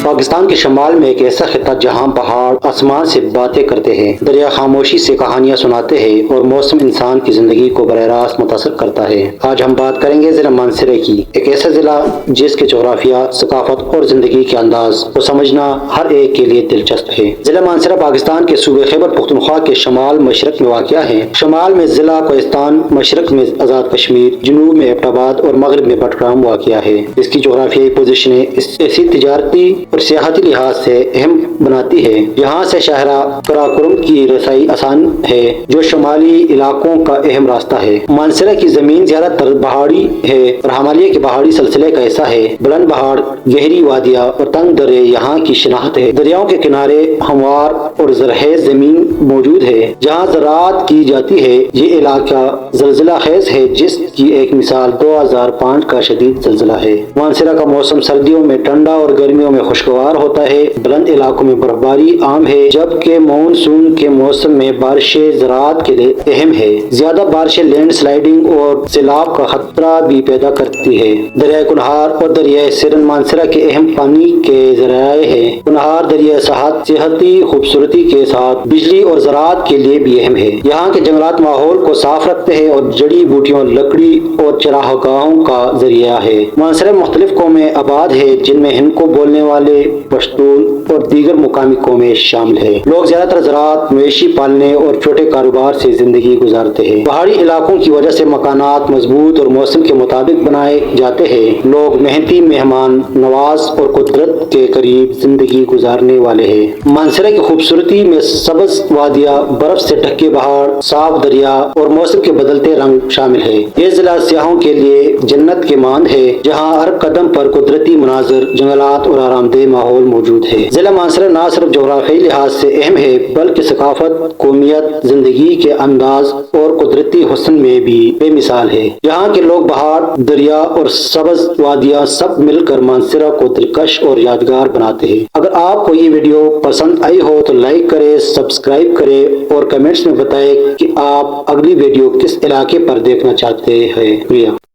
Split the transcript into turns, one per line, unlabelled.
پاکستان کے شمال میں ایک ایسا خطہ جہاں پہاڑ آسمان سے باتیں کرتے ہیں، دریا خاموشی سے کہانیاں سناتے ہیں اور موسم انسان کی زندگی کو براہ راست متاثر کرتا ہے۔ آج ہم بات کریں گے ضلع مانسہرہ کی، ایک ایسا ضلع جس کے جغرافیہ، ثقافت اور زندگی کے انداز کو سمجھنا ہر ایک کے لیے دلچسپ ہے۔ ضلع مانسہرہ پاکستان کے صوبے خیبر پختونخوا کے شمال مشرق میں واقع ہے۔ شمال میں ضلع کوہستان، مشرق میں آزاد کشمیر، جنوب میں ایبٹ آباد اور مغرب میں بٹگرام واقع ہے۔ اس کی جغرافیائی پوزیشنیں ایسی تجارتی اور سیاحتی لحاظ سے اہم بناتی ہے۔ یہاں سے شاہراہ قراقرم کی رسائی آسان ہے، جو شمالی علاقوں کا اہم راستہ ہے۔ مانسہرہ کی زمین زیادہ تر پہاڑی ہے اور ہمالیہ کے پہاڑی سلسلے کا حصہ ہے۔ بلند پہاڑ، گہری وادیاں اور تنگ درے یہاں کی شناخت ہے۔ دریاؤں کے کنارے ہموار اور زرخیز زمین موجود ہے جہاں زراعت کی جاتی ہے۔ یہ علاقہ زلزلہ خیز ہے، جس کی ایک مثال 2005 کا شدید زلزلہ ہے۔ مانسہرہ کا موسم سردیوں میں ٹھنڈا اور گرمیوں میں خوشگوار ہوتا ہے۔ بلند علاقوں میں برف باری عام ہے، جبکہ مانسون کے موسم میں بارشیں زراعت کے لیے اہم ہے۔ زیادہ بارشیں لینڈ سلائڈنگ اور سیلاب کا خطرہ بھی پیدا کرتی ہے۔ دریائے کنہار اور دریائے سرن مانسہرہ کے اہم پانی کے ذرائع ہیں۔ کنہار دریا صحتی خوبصورتی کے ساتھ بجلی اور زراعت کے لیے بھی اہم ہے۔ یہاں کے جنگلات ماحول کو صاف رکھتے ہیں اور جڑی بوٹیوں، لکڑی اور چراگاہوں کا ذریعہ ہے۔ مانسہرہ مختلف قومیں آباد ہے، جن میں ہندکو بولنے والے، پشتون اور دیگر مقامی قومیں شامل ہیں۔ لوگ زیادہ تر زراعت، مویشی پالنے اور چھوٹے کاروبار سے زندگی گزارتے ہیں۔ پہاڑی علاقوں کی وجہ سے مکانات مضبوط اور موسم کے مطابق بنائے جاتے ہیں۔ لوگ محنتی، مہمان نواز اور قدرت کے قریب زندگی گزارنے والے ہیں۔ مانسہرہ کی خوبصورتی میں سبز وادیاں، برف سے ڈھکے پہاڑ، صاف دریا اور موسم کے بدلتے رنگ شامل ہیں۔ یہ ضلع سیاحوں کے لیے جنت کے مانند ہے، جہاں ہر قدم پر قدرتی مناظر، جنگلات اور آرام دہ ماحول موجود ہے۔ ضلع مانسہرہ نہ صرف جغرافیائی لحاظ سے اہم ہے، بلکہ ثقافت، قومیت، زندگی کے انداز اور قدرتی حسن میں بھی بے مثال ہے۔ یہاں کے لوگ، پہاڑ، دریا اور سبز وادیاں سب مل کر مانسہرہ کو دلکش اور یادگار بناتے ہیں۔ اگر آپ کو یہ ویڈیو پسند آئی ہو تو لائک کریں، سبسکرائب کریں اور کمنٹس میں بتائیں کہ آپ اگلی ویڈیو کس علاقے پر دیکھنا چاہتے ہیں۔ شکریہ۔